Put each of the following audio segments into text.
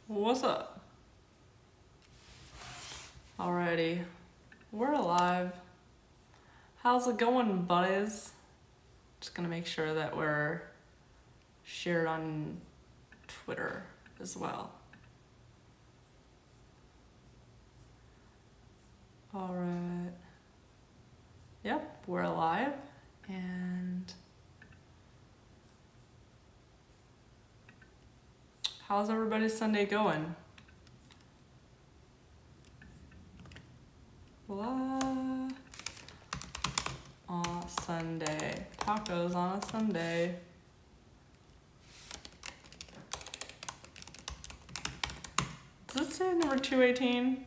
What's up? Alrighty, we're alive. How's it going, buddies? Just gonna make sure that we're shared on Twitter as well. Alright. Yep, we're alive. And how's everybody's Sunday going? Blah. On Sunday. Tacos on a Sunday. Does it say number 218?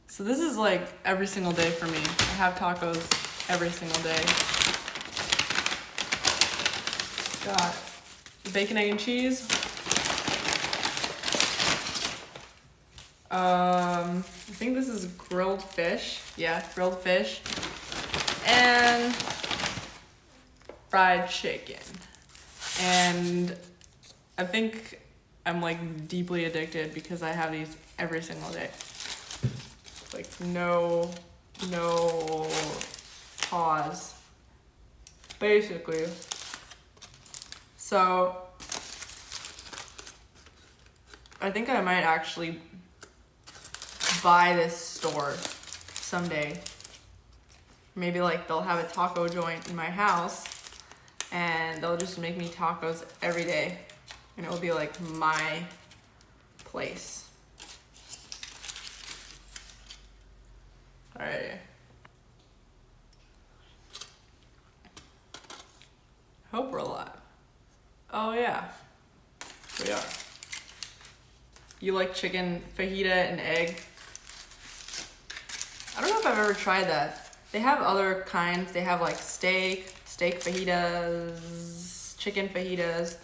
So this is like every single day for me. I have tacos every single day. Got bacon, egg, and cheese. I think this is grilled fish. Yeah, grilled fish. And fried chicken. And I think I'm like deeply addicted because I have these every single day. Like no pause, basically. So I think I might actually buy this store someday. Maybe like they'll have a taco joint in my house and they'll just make me tacos every day and it will be like my place. Alright. Hope we're alive. Oh yeah, we are. You like chicken fajita and egg? I don't know if I've ever tried that. They have other kinds. They have like steak fajitas, chicken fajitas.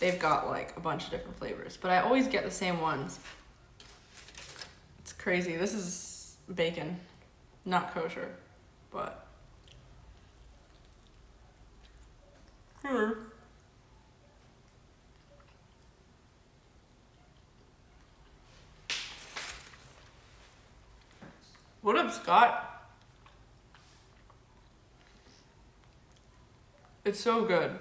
They've got like a bunch of different flavors, but I always get the same ones. It's crazy. This is bacon, not kosher, but What up, Scott? It's so good.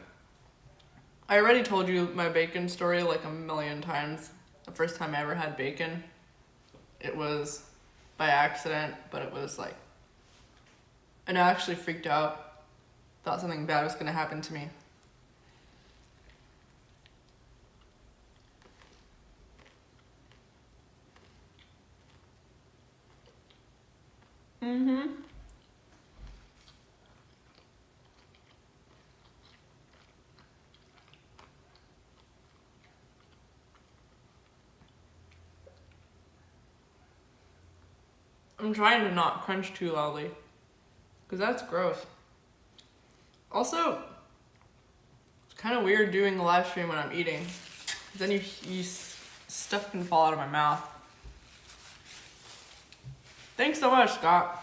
I already told you my bacon story like a million times. The first time I ever had bacon, it was by accident, but it was like, and I actually freaked out. Thought something bad was gonna happen to me. I'm trying to not crunch too loudly, because that's gross. Also, it's kind of weird doing a live stream when I'm eating. Then stuff can fall out of my mouth. Thanks so much, Scott.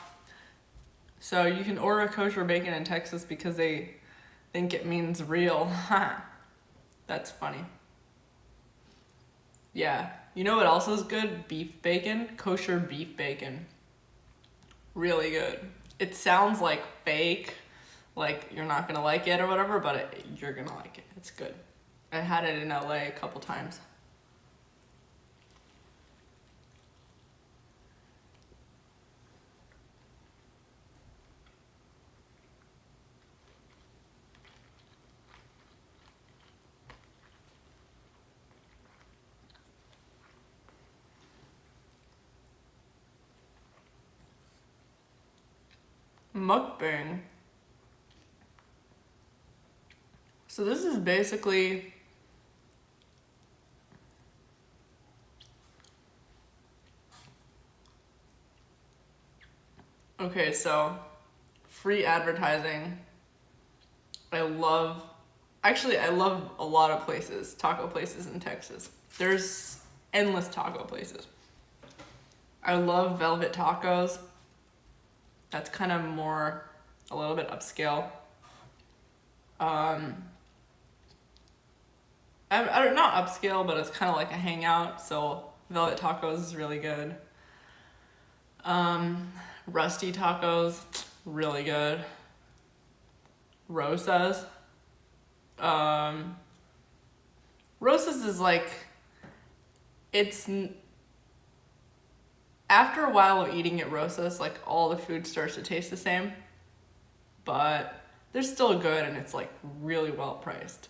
So you can order kosher bacon in Texas because they think it means real. That's funny. Yeah. You know what else is good? Beef bacon. Kosher beef bacon. Really good. It sounds like fake, like you're not gonna like it or whatever, but you're gonna like it. It's good. I had it in LA a couple times. Mukbang. So this is basically okay, so free advertising. I love a lot of places, taco places in Texas. There's endless taco places. I love Velvet Tacos. that's kind of more a little bit upscale. I don't, not upscale, but it's kind of like a hangout. So Velvet Tacos is really good. Rusty Tacos, really good. Rosa's. Rosa's is like, after a while of eating at Rosa's, like all the food starts to taste the same, but they're still good and it's like really well priced.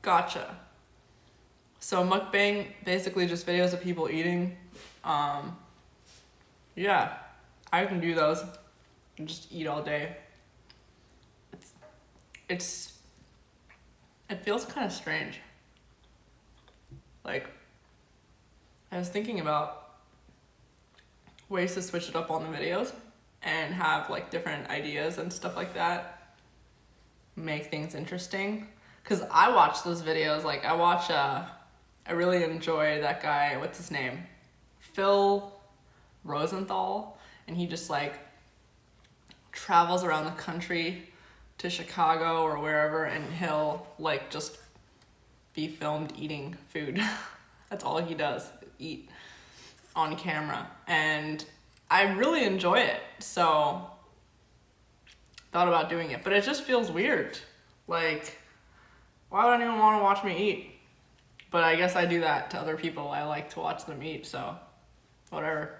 Gotcha. So mukbang, basically just videos of people eating. Yeah, I can do those and just eat all day. It feels kind of strange. Like, I was thinking about ways to switch it up on the videos and have like different ideas and stuff like that. Make things interesting. Cause I watch those videos, like I really enjoy that guy, what's his name? Phil Rosenthal, and he just like travels around the country to Chicago or wherever, and he'll like just be filmed eating food. That's all he does, eat on camera, and I really enjoy it, so thought about doing it, but it just feels weird. Like, why would anyone want to watch me eat? But I guess I do that to other people. I like to watch them eat, so whatever.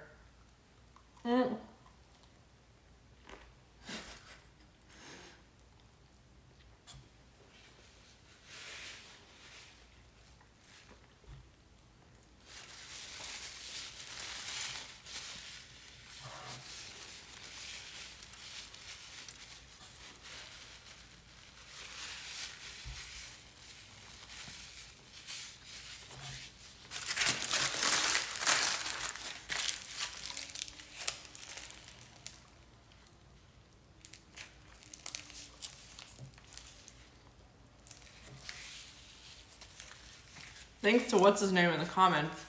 Thanks to what's his name in the comments.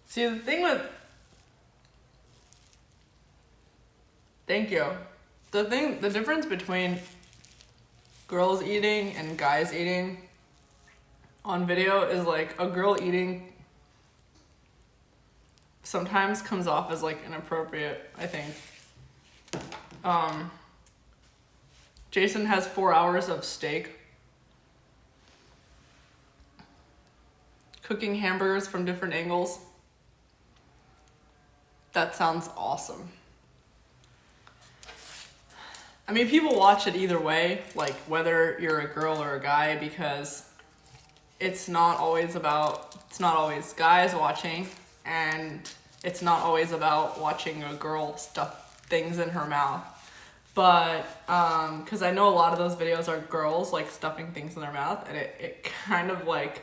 See, the thing with... Thank you. The difference between girls eating and guys eating on video is like a girl eating sometimes comes off as like inappropriate, I think. Jason has 4 hours of steak. Cooking hamburgers from different angles. That sounds awesome. I mean, people watch it either way, like whether you're a girl or a guy, because it's not always guys watching, and it's not always about watching a girl stuff things in her mouth. But, because I know a lot of those videos are girls, like, stuffing things in their mouth, and it kind of, like,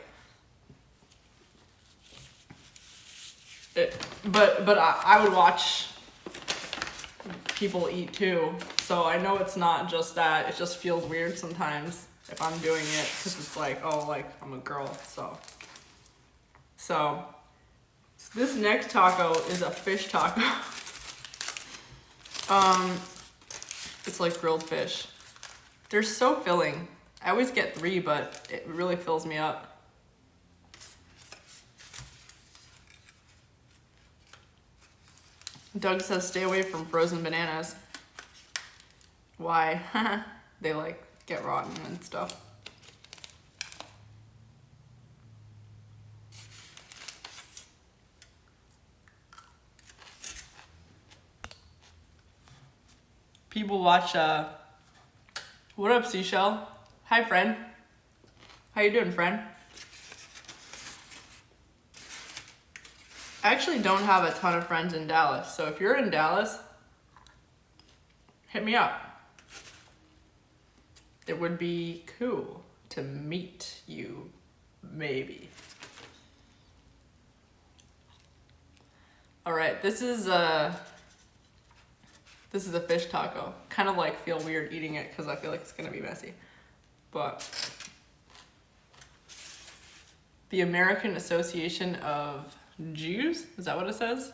but I would watch people eat too, so I know it's not just that. It just feels weird sometimes if I'm doing it, because it's like, oh, like, I'm a girl, so this next taco is a fish taco. It's like grilled fish. They're so filling. I always get 3, but it really fills me up. Doug says stay away from frozen bananas. Why? They like get rotten and stuff. People watch, what up, Seashell? Hi, friend. How you doing, friend? I actually don't have a ton of friends in Dallas, so if you're in Dallas, hit me up. It would be cool to meet you, maybe. All right, this is a fish taco. Kind of like feel weird eating it because I feel like it's gonna be messy. But the American Association of Jews, is that what it says?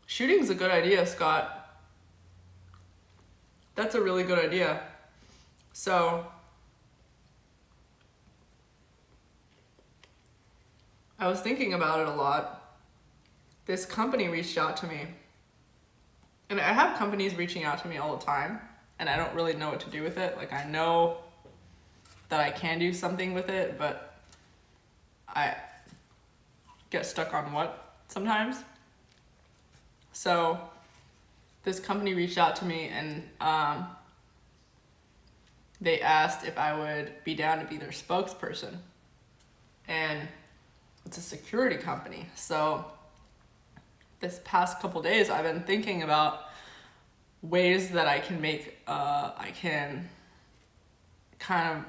Shooting's a good idea, Scott. That's a really good idea. So, I was thinking about it a lot. This company reached out to me. And I have companies reaching out to me all the time, and I don't really know what to do with it. Like, I know that I can do something with it, but I get stuck on what sometimes. So this company reached out to me, and they asked if I would be down to be their spokesperson. And it's a security company. So this past couple days, I've been thinking about ways that I can make, I can kind of,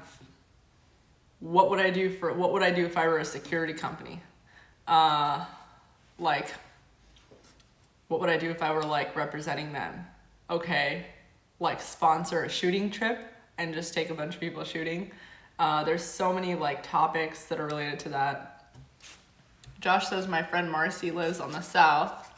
what would I do if I were a security company? Like, what would I do if I were like representing them? Okay, like sponsor a shooting trip and just take a bunch of people shooting. There's so many like topics that are related to that. Josh says my friend Marcy lives on the south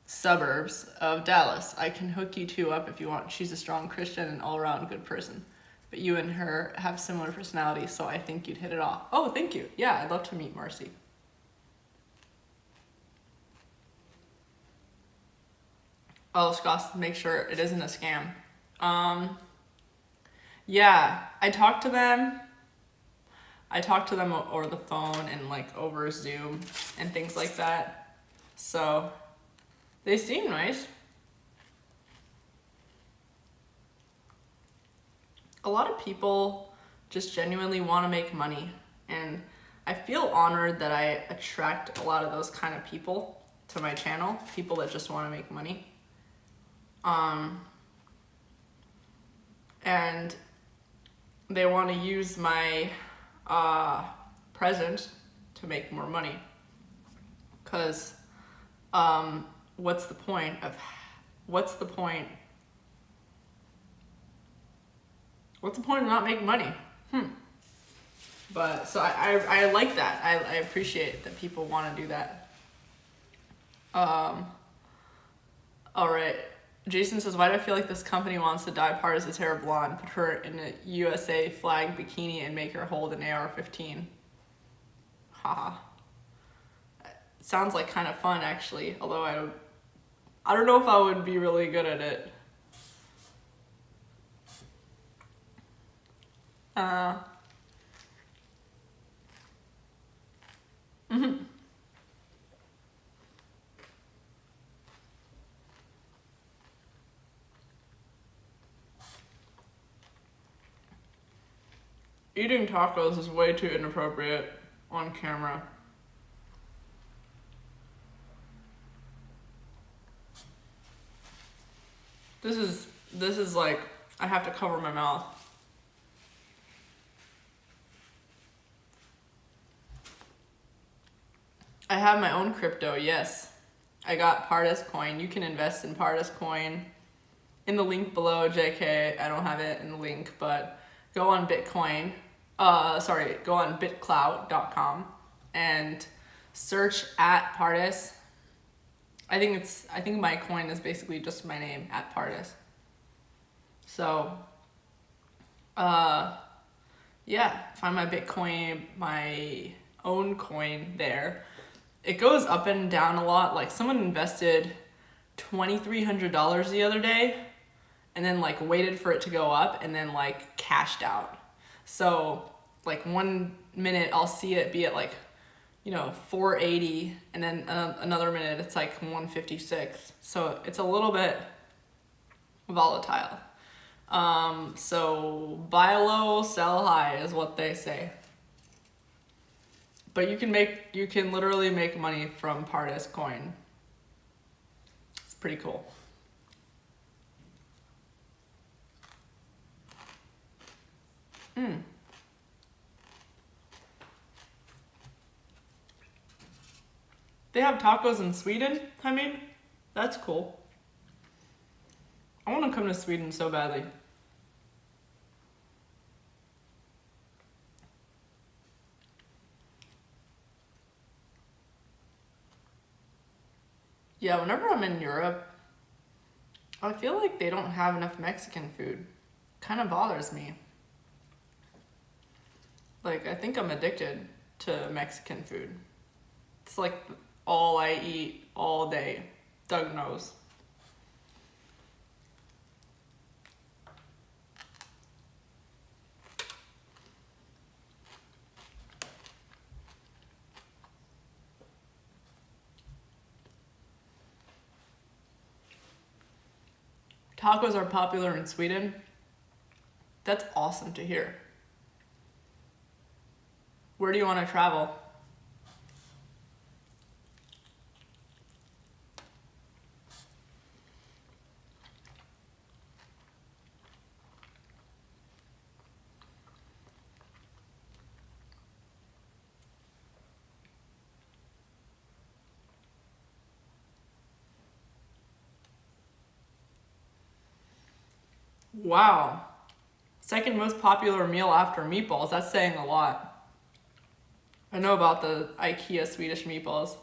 suburbs of Dallas. I can hook you two up if you want. She's a strong Christian and all-around good person. But you and her have similar personalities, so I think you'd hit it off. Oh, thank you. Yeah, I'd love to meet Marcy. Oh, Scott, make sure it isn't a scam. Yeah, I talked to them over the phone and like over Zoom and things like that. So they seem nice. A lot of people just genuinely want to make money, and I feel honored that I attract a lot of those kind of people to my channel, people that just want to make money. And they want to use my present to make more money. Because what's the point of not making money? But so I like that. I appreciate that people want to do that. All right. Jason says, why do I feel like this company wants to dye Pardes' hair blonde, put her in a USA flag bikini, and make her hold an AR-15? Haha. Sounds like kind of fun, actually. Although I don't know if I would be really good at it. Eating tacos is way too inappropriate on camera. This is like, I have to cover my mouth. I have my own crypto, yes. I got Pardes coin. You can invest in Pardes coin in the link below, JK. I don't have it in the link, but go on Bitcoin. Go on bitclout.com and search at Pardes. I think my coin is basically just my name, at Pardes. So, yeah, find my Bitcoin, my own coin there. It goes up and down a lot. Like, someone invested $2,300 the other day and then like waited for it to go up and then like cashed out. So like 1 minute I'll see it be at like, 480, and then another minute it's like 156. So it's a little bit volatile. So buy low, sell high is what they say. But you can literally make money from Pardes coin. It's pretty cool. They have tacos in Sweden? I mean, that's cool. I want to come to Sweden so badly. Yeah, whenever I'm in Europe, I feel like they don't have enough Mexican food. Kind of bothers me. Like, I think I'm addicted to Mexican food. It's like all I eat all day. Doug knows. Tacos are popular in Sweden. That's awesome to hear. Where do you want to travel? Wow. Second most popular meal after meatballs. That's saying a lot. I know about the IKEA Swedish meatballs.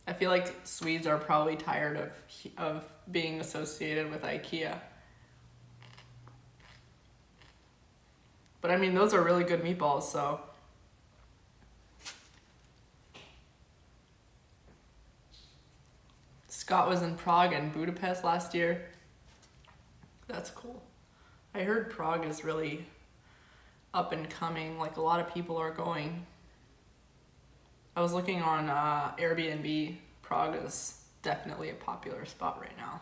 I feel like Swedes are probably tired of being associated with IKEA. But I mean, those are really good meatballs, so. Scott was in Prague and Budapest last year. That's cool. I heard Prague is really up and coming. Like, a lot of people are going. I was looking on Airbnb. Prague is definitely a popular spot right now.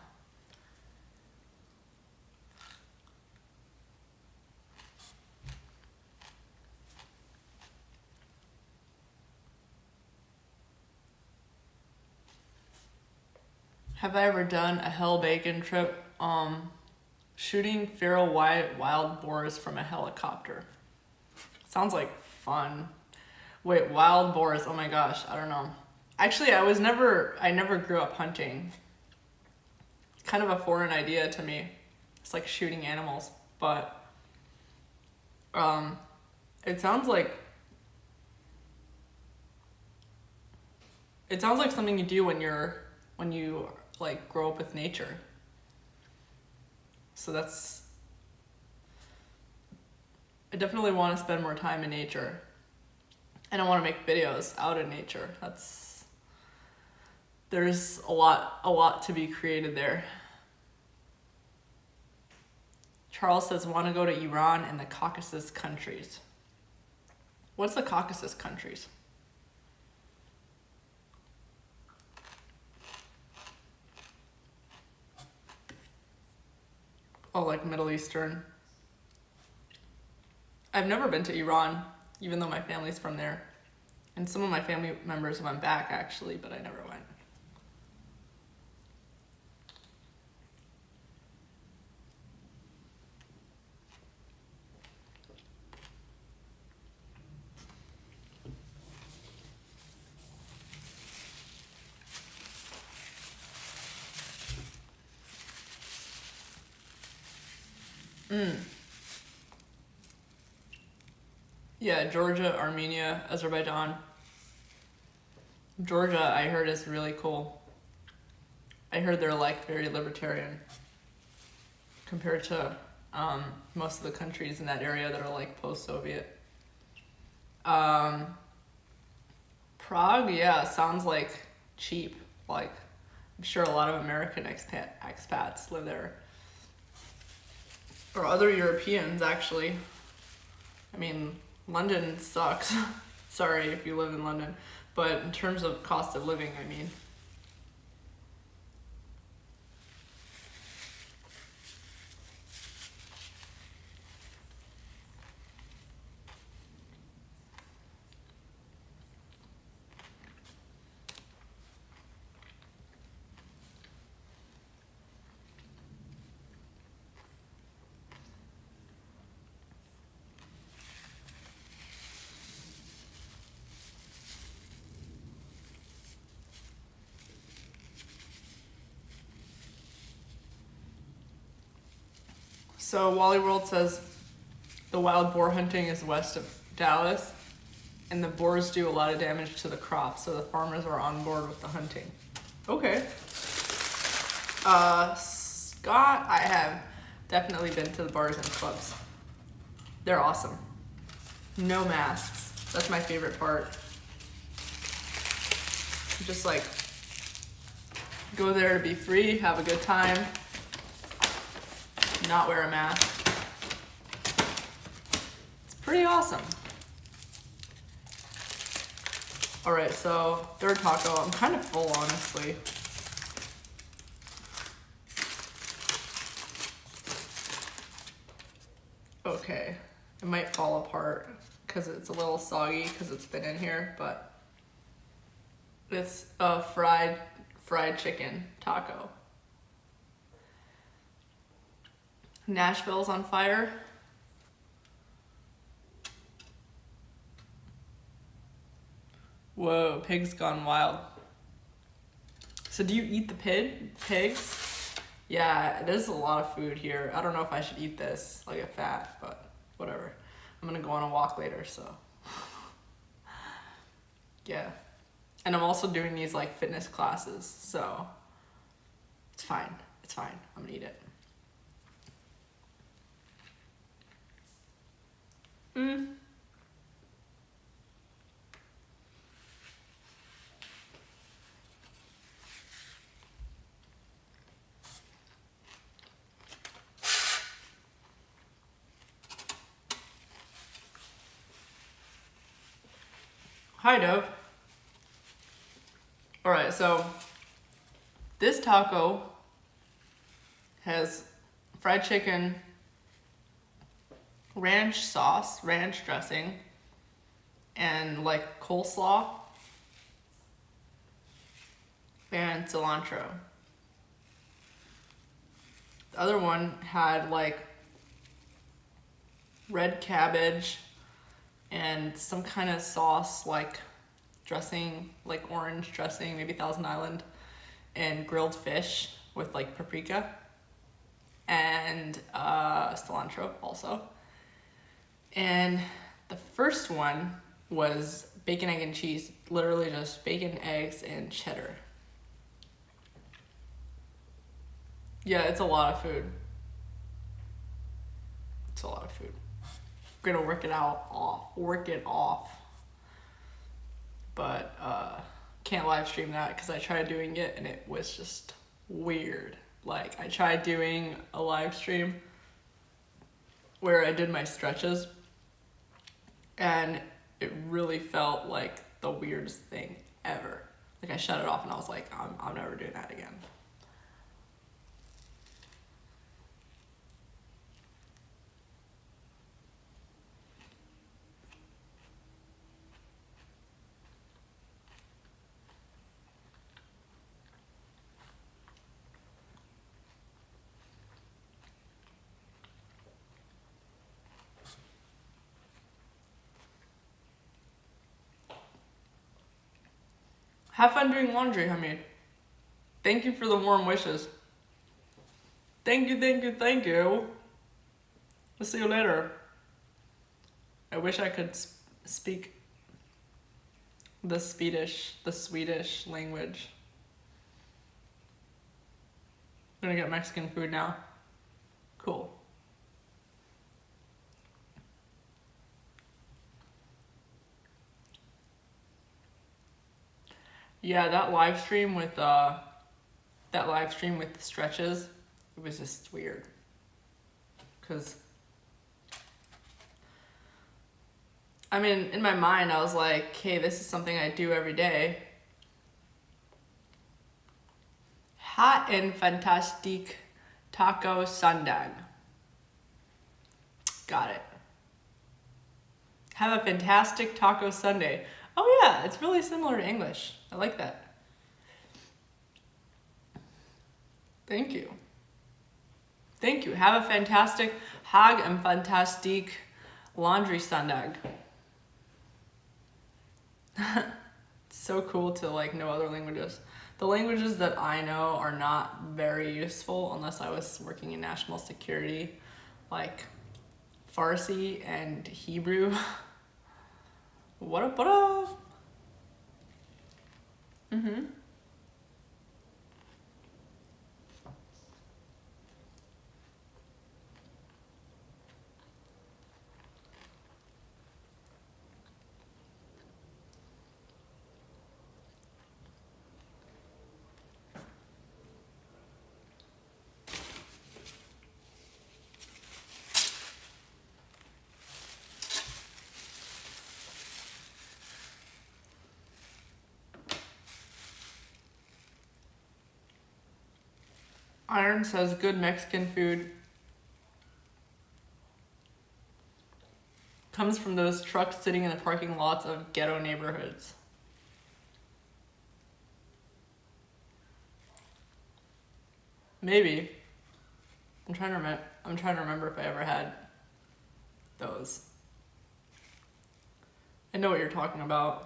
Have I ever done a hell bacon trip? Shooting feral wild boars from a helicopter. Sounds like fun. Wait, wild boars, oh my gosh, I don't know. Actually, I never grew up hunting. Kind of a foreign idea to me. It's like shooting animals, but it sounds like something you do when you like grow up with nature. So I definitely want to spend more time in nature. And I want to make videos out in nature. There's a lot to be created there. Charles says, want to go to Iran and the Caucasus countries. What's the Caucasus countries? Oh, like Middle Eastern. I've never been to Iran, even though my family's from there. And some of my family members went back, actually, but I never went. Yeah, Georgia, Armenia, Azerbaijan. Georgia, I heard, is really cool. I heard they're like very libertarian compared to most of the countries in that area that are like post-Soviet. Prague, yeah, sounds like cheap. Like, I'm sure a lot of American expats live there. Or other Europeans, actually. I mean, London sucks. Sorry if you live in London. But in terms of cost of living, I mean. So Wally World says the wild boar hunting is west of Dallas, and the boars do a lot of damage to the crops, so the farmers are on board with the hunting. Okay. Scott, I have definitely been to the bars and clubs. They're awesome. No masks. That's my favorite part. Just like go there to be free, have a good time, not wear a mask. It's pretty awesome. All right, so third taco. I'm kind of full, honestly. Okay, it might fall apart because it's a little soggy because it's been in here, but it's a fried chicken taco. Nashville's on fire. Whoa, pigs gone wild. So do you eat the pigs? Yeah, there's a lot of food here. I don't know if I should eat this, like a fat, but whatever. I'm gonna go on a walk later, so. Yeah. And I'm also doing these like fitness classes, so it's fine. It's fine. I'm gonna eat it. Hi, Dove. All right, so this taco has fried chicken, ranch sauce, ranch dressing, and like coleslaw and cilantro. The other one had like red cabbage and some kind of sauce, like dressing, like orange dressing, maybe Thousand Island, and grilled fish with like paprika and cilantro also. And the first one was bacon, egg, and cheese, literally just bacon, eggs, and cheddar. Yeah, it's a lot of food. It's a lot of food. I'm gonna work it off. But can't live stream that because I tried doing it and it was just weird. Like, I tried doing a live stream where I did my stretches and it really felt like the weirdest thing ever. Like, I shut it off and I was like, I'm never doing that again. Have fun doing laundry, Hamid. Thank you for the warm wishes. Thank you. I'll see you later. I wish I could speak the Swedish language. I'm gonna get Mexican food now. Cool. Yeah, that live stream with the stretches, it was just weird. Cause I mean, in my mind, I was like, hey, this is something I do every day. Ha en fantastic taco sundag. Got it. Have a fantastic taco Sunday. Oh yeah, it's really similar to English. I like that. Thank you. Thank you. Have a fantastic Hag en fantastic laundry Sundag. It's so cool to like know other languages. The languages that I know are not very useful unless I was working in national security, like Farsi and Hebrew. What up, what up? Mm-hmm. Iron says good Mexican food comes from those trucks sitting in the parking lots of ghetto neighborhoods. Maybe. I'm trying to remember if I ever had those. I know what you're talking about.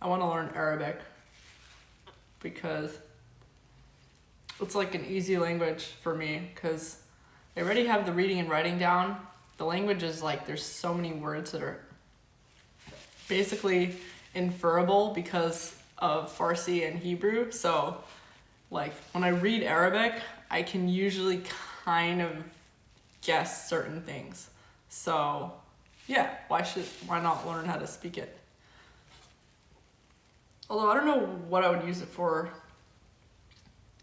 I want to learn Arabic because it's like an easy language for me because I already have the reading and writing down. The language is like there's so many words that are basically inferable because of Farsi and Hebrew. So like when I read Arabic, I can usually kind of guess certain things. So yeah, why not learn how to speak it? Although I don't know what I would use it for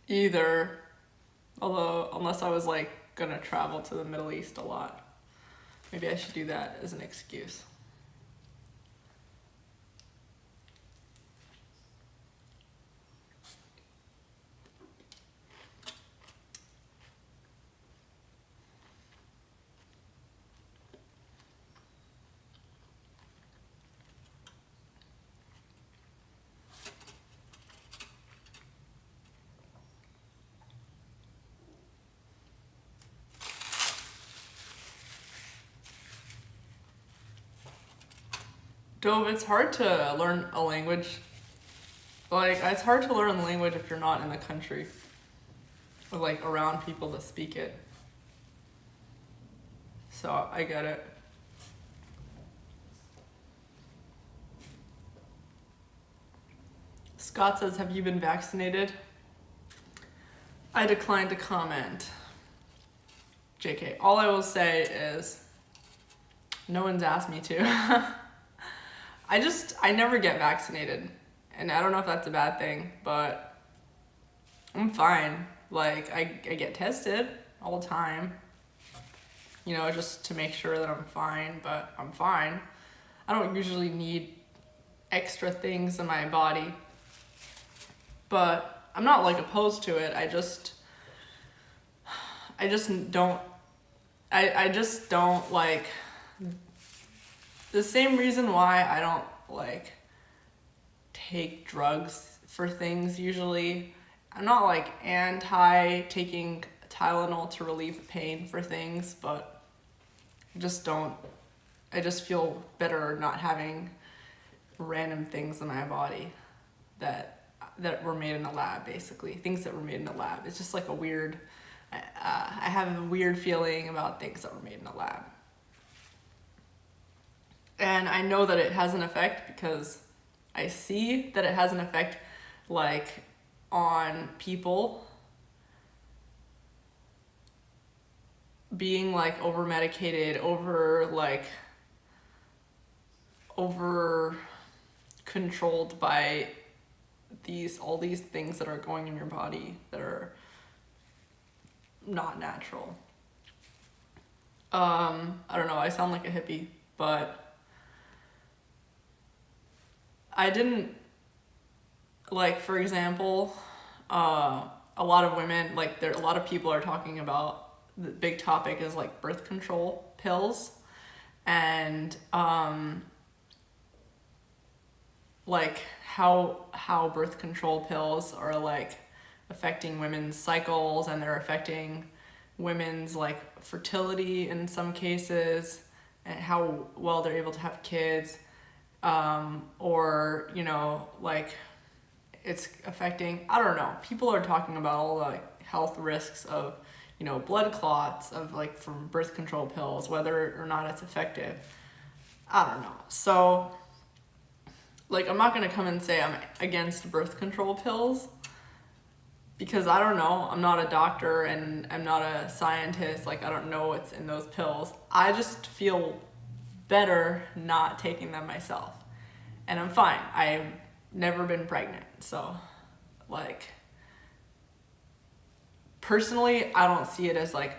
either. Although unless I was like gonna travel to the Middle East a lot. Maybe I should do that as an excuse. Dove, it's hard to learn a language. Like, it's hard to learn a language if you're not in the country or like around people that speak it. So I get it. Scott says, have you been vaccinated? I decline to comment. JK, all I will say is no one's asked me to. I never get vaccinated. And I don't know if that's a bad thing, but I'm fine. Like, I get tested all the time, you know, just to make sure that I'm fine, but I'm fine. I don't usually need extra things in my body, but I'm not like opposed to it. I just don't like the same reason why I don't like take drugs for things usually. I'm not like anti taking Tylenol to relieve pain for things, but I just feel better not having random things in my body that were made in a lab, basically. Things that were made in a lab. It's just like a weird, I have a weird feeling about things that were made in a lab. And I know that it has an effect because I see that it has an effect like on people being like over medicated, over controlled by all these things that are going in your body that are not natural. I don't know, I sound like a hippie, but I didn't, like, for example, a lot of women, like, a lot of people are talking about, the big topic is like birth control pills, and like how birth control pills are like affecting women's cycles, and they're affecting women's like fertility in some cases, and how well they're able to have kids, or like it's affecting, I don't know, people are talking about all the like health risks of blood clots of like from birth control pills, whether or not it's effective. I don't know. So like, I'm not gonna come and say I'm against birth control pills, because I don't know, I'm not a doctor and I'm not a scientist, like I don't know what's in those pills. I just feel better not taking them myself, and I'm fine. I've never been pregnant, so like personally I don't see it as like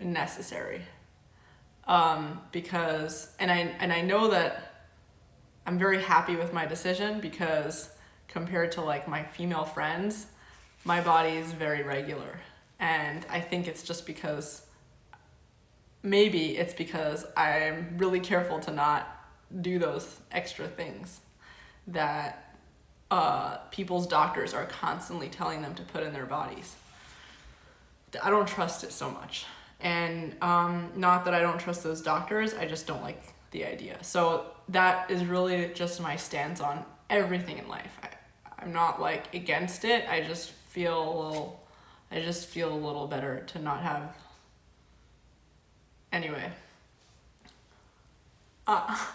necessary, because and I know that I'm very happy with my decision, because compared to like my female friends, my body is very regular. And I think it's just because, maybe it's because I'm really careful to not do those extra things that people's doctors are constantly telling them to put in their bodies. I don't trust it so much. And not that I don't trust those doctors, I just don't like the idea. So that is really just my stance on everything in life. I'm not like against it. I just feel a little better to not have. Anyway.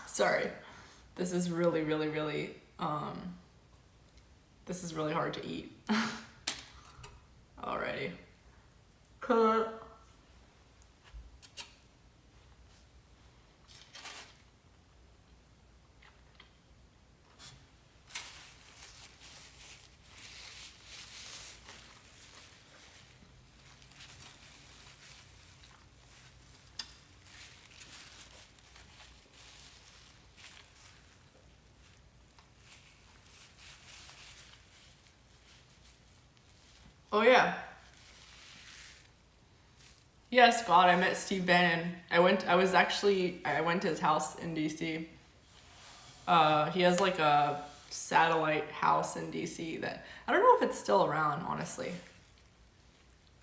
Sorry. This is really, really, really, this is really hard to eat. Alrighty. Cut. Oh yeah. Yeah, Scott, I met Steve Bannon. I went to his house in DC. He has like a satellite house in DC that, I don't know if it's still around, honestly.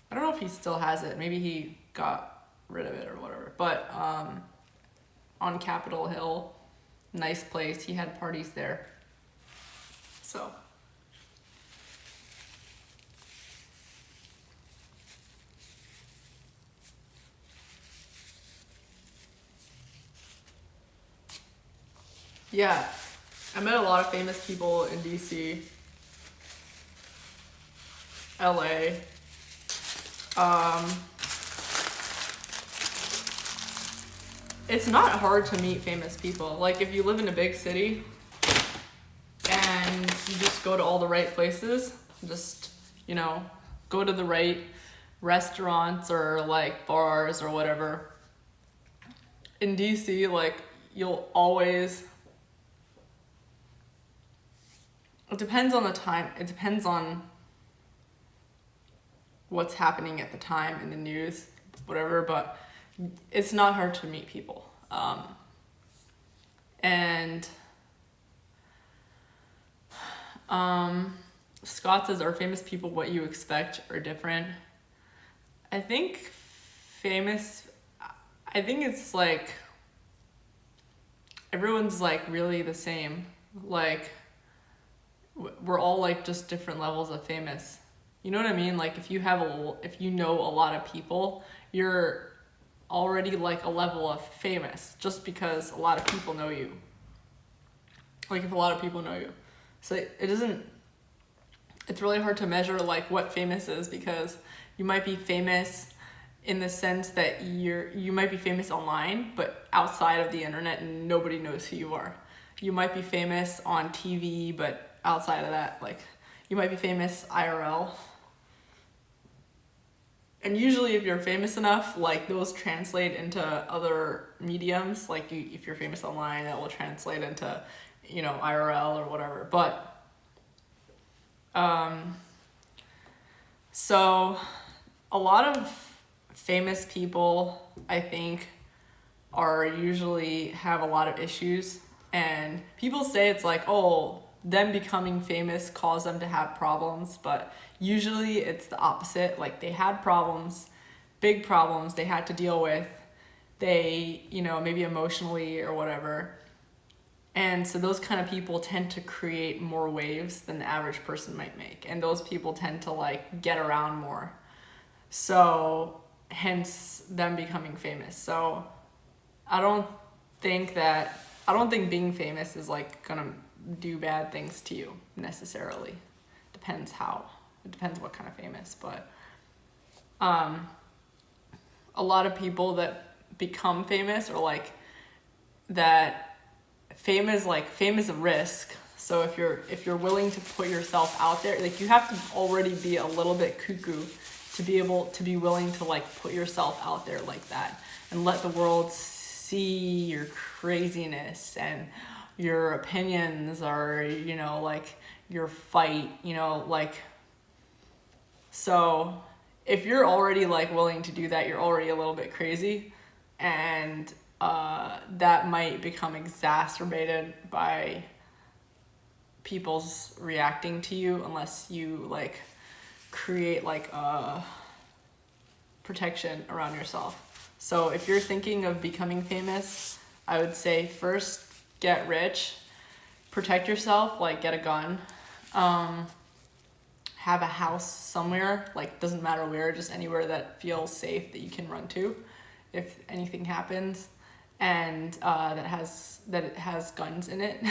I don't know if he still has it. Maybe he got rid of it or whatever. But on Capitol Hill, nice place. He had parties there. So yeah, I met a lot of famous people in DC, LA. It's not hard to meet famous people. Like, if you live in a big city and you just go to all the right places, just, go to the right restaurants or like bars or whatever. In DC, like, you'll always, it depends on the time. It depends on what's happening at the time in the news, whatever, but it's not hard to meet people. And Scott says, are famous people what you expect or different? I think it's like everyone's like really the same. Like, we're all like just different levels of famous. You know what I mean? Like, if you know a lot of people, you're already like a level of famous just because a lot of people know you. Like, if a lot of people know you. So it's really hard to measure like what famous is, because you might be famous in the sense that you might be famous online, but outside of the internet nobody knows who you are. You might be famous on TV, but outside of that, like, you might be famous IRL And usually if you're famous enough, like those translate into other mediums. Like if you're famous online, that will translate into, IRL or whatever. But, so a lot of famous people, I think, are usually have a lot of issues. And people say it's like, oh, them becoming famous caused them to have problems, but usually it's the opposite. Like they had problems, big problems they had to deal with. They, maybe emotionally or whatever. And so those kind of people tend to create more waves than the average person might make. And those people tend to like get around more. So hence them becoming famous. So I don't think being famous is like gonna do bad things to you necessarily. It depends what kind of famous, but a lot of people that become famous or like that fame is a risk. So if you're willing to put yourself out there, like you have to already be a little bit cuckoo to be able to be willing to like put yourself out there like that and let the world see your craziness and your opinions or, like your fight, so if you're already like willing to do that, you're already a little bit crazy, and that might become exacerbated by people's reacting to you unless you like create like a protection around yourself. So if you're thinking of becoming famous, I would say first get rich, protect yourself, like get a gun, have a house somewhere, like doesn't matter where, just anywhere that feels safe that you can run to if anything happens, and that it has guns in it.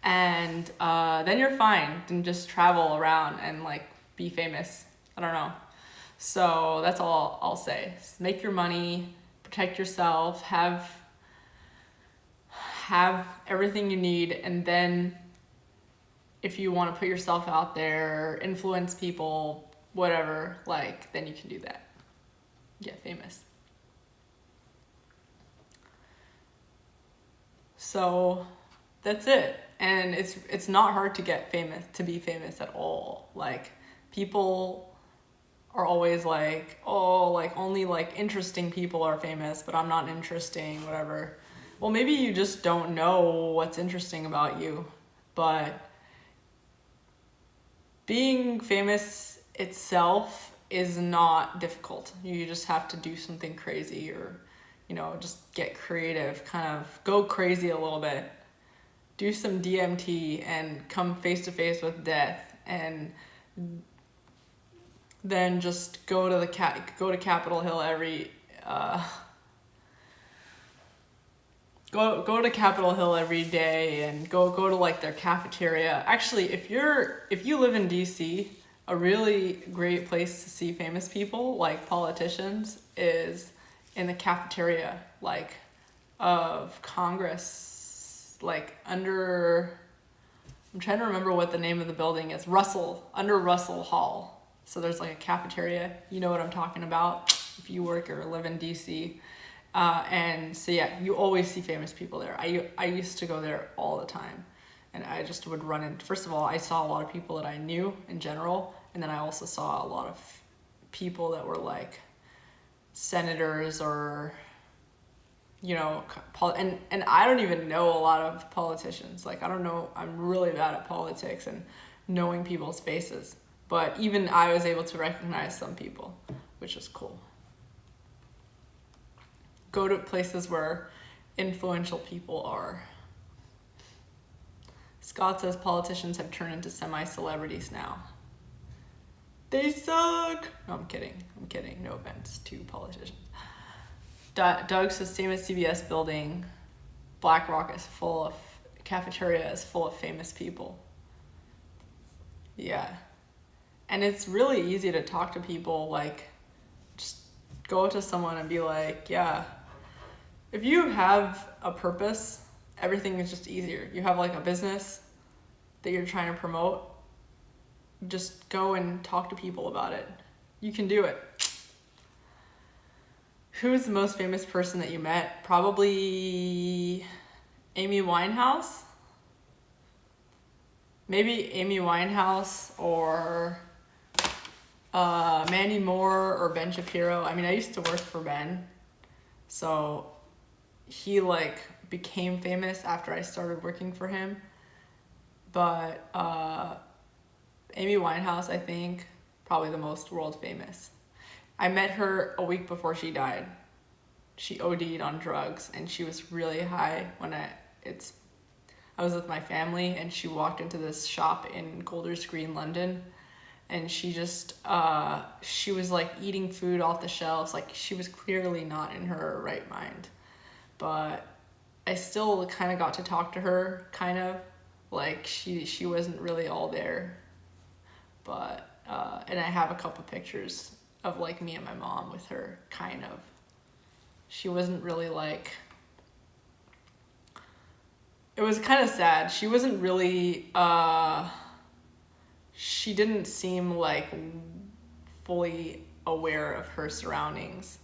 And then you're fine. Then just travel around and like be famous. I don't know. So that's all I'll say. Make your money, protect yourself, have everything you need, and then if you want to put yourself out there, influence people, whatever, like then you can do that. Get famous. So that's it. And it's not hard to be famous at all. Like people are always like, oh, like only like interesting people are famous, but I'm not interesting, whatever. Well, maybe you just don't know what's interesting about you, but being famous itself is not difficult. You just have to do something crazy or, just get creative, kind of go crazy a little bit. Do some DMT and come face to face with death, and then just go to Capitol Hill every go to Capitol Hill every day and go to like their cafeteria. Actually, if you live in DC, a really great place to see famous people like politicians is in the cafeteria like of Congress, like under, I'm trying to remember what the name of the building is. Under Russell Hall. So there's like a cafeteria. You know what I'm talking about if you work or live in DC. And so yeah, you always see famous people there. I used to go there all the time, and I just would run in. First of all, I saw a lot of people that I knew in general, and then I also saw a lot of people that were like senators or, and I don't even know a lot of politicians. Like I don't know, I'm really bad at politics and knowing people's faces, but even I was able to recognize some people, which is cool. Go to places where influential people are. Scott says politicians have turned into semi-celebrities now. They suck. No, I'm kidding. No offense to politicians. Doug says same as CBS building. Black Rock is cafeteria is full of famous people. Yeah. And it's really easy to talk to people, like just go to someone and be like, yeah. If you have a purpose, everything is just easier. You have like a business that you're trying to promote, just go and talk to people about it. You can do it. Who's the most famous person that you met? Probably Amy Winehouse. Maybe Amy Winehouse or Mandy Moore or Ben Shapiro. I mean, I used to work for Ben, so he like became famous after I started working for him. But Amy Winehouse, I think, probably the most world famous. I met her a week before she died. She OD'd on drugs, and she was really high when I was with my family, and she walked into this shop in Golders Green, London, and she just she was like eating food off the shelves. Like, she was clearly not in her right mind. But I still kind of got to talk to her, kind of. Like, she wasn't really all there. But and I have a couple pictures of like me and my mom with her, kind of. She wasn't really like, it was kind of sad. She wasn't really she didn't seem like fully aware of her surroundings,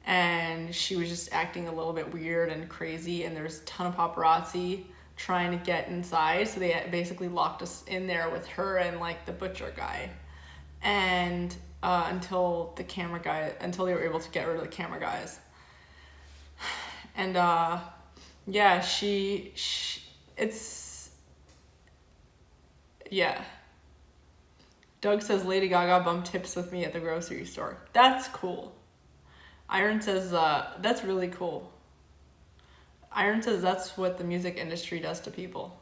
and she was just acting a little bit weird and crazy, and there's a ton of paparazzi trying to get inside, so they basically locked us in there with her and like the butcher guy, and until they were able to get rid of the camera guys. And yeah, yeah. Doug says Lady Gaga bumped tips with me at the grocery store. That's cool. Iron says that's really cool. Iron says that's what the music industry does to people.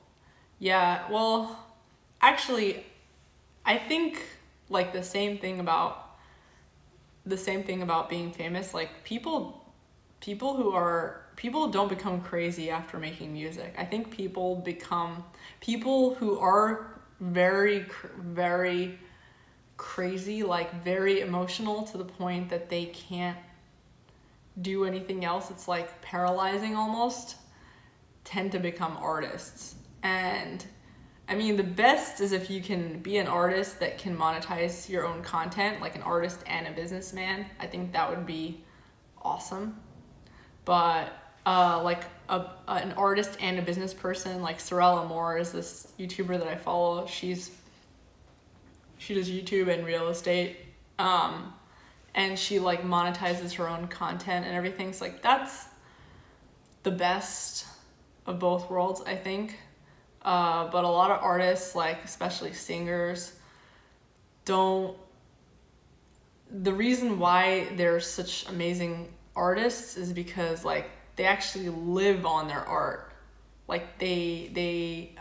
Yeah, well, actually, I think like the same thing about being famous. Like, people don't become crazy after making music. I think people who are very, very crazy, like very emotional to the point that they can't do anything else. It's like paralyzing almost, tend to become artists. And I mean, the best is if you can be an artist that can monetize your own content, like an artist and a businessman. I think that would be awesome. But like an artist and a business person, like Sorella Moore is this YouTuber that I follow. She does YouTube and real estate, and she like monetizes her own content and everything. So like, that's the best of both worlds, I think. But a lot of artists, like especially singers, the reason why they're such amazing artists is because like they actually live on their art. Like they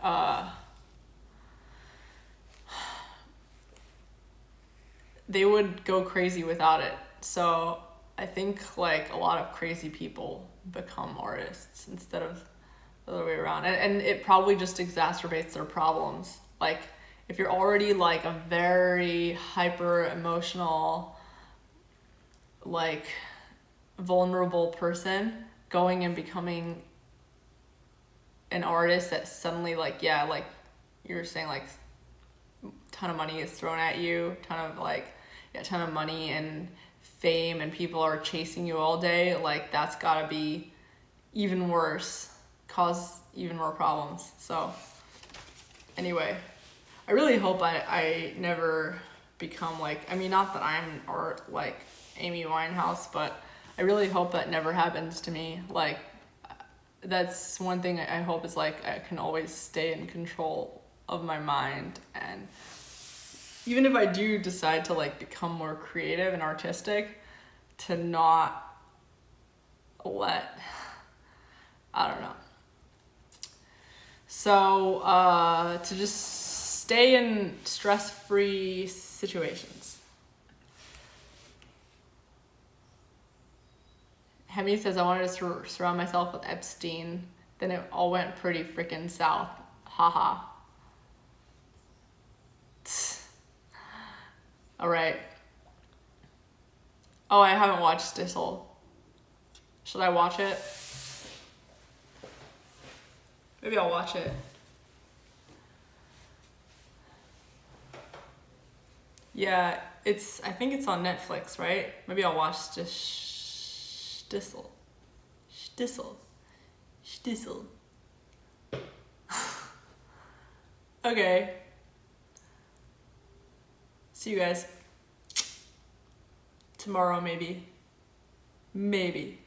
would go crazy without it. So I think like a lot of crazy people become artists instead of the other way around. And it probably just exacerbates their problems. Like, if you're already like a very hyper emotional, like vulnerable person, going and becoming an artist that suddenly like, yeah, like you were saying, like ton of money is thrown at you, ton of money and fame, and people are chasing you all day, like that's gotta be even worse, cause even more problems. So anyway, I really hope I never become like, I mean, not that I'm art like Amy Winehouse, but I really hope that never happens to me. Like, that's one thing I hope, is like I can always stay in control of my mind, and even if I do decide to like become more creative and artistic, to not let, I don't know. So to just stay in stress-free situations. Hemi says, I wanted to surround myself with Epstein, then it all went pretty freaking south. Haha. All right. Oh, I haven't watched Dissel. Should I watch it? Maybe I'll watch it. Yeah, I think it's on Netflix, right? Maybe I'll watch Stissel. Stissel. Stissel. Okay. See you guys tomorrow, maybe. Maybe.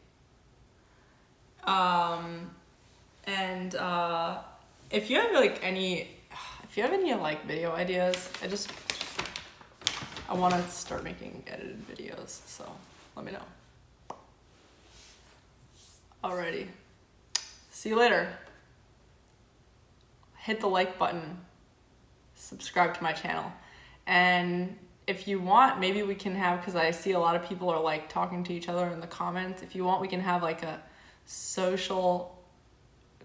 And if you have like any like video ideas, I want to start making edited videos, so let me know. Alrighty. See you later. Hit the like button. Subscribe to my channel. And if you want, maybe we can have, because I see a lot of people are like talking to each other in the comments. If you want, we can have like a social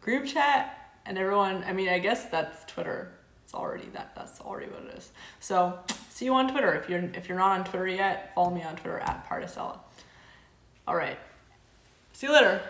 group chat and everyone, I mean, I guess that's Twitter. It's already that's already what it is. So see you on Twitter. If you're not on Twitter yet, follow me on Twitter @Pardes. All right. See you later.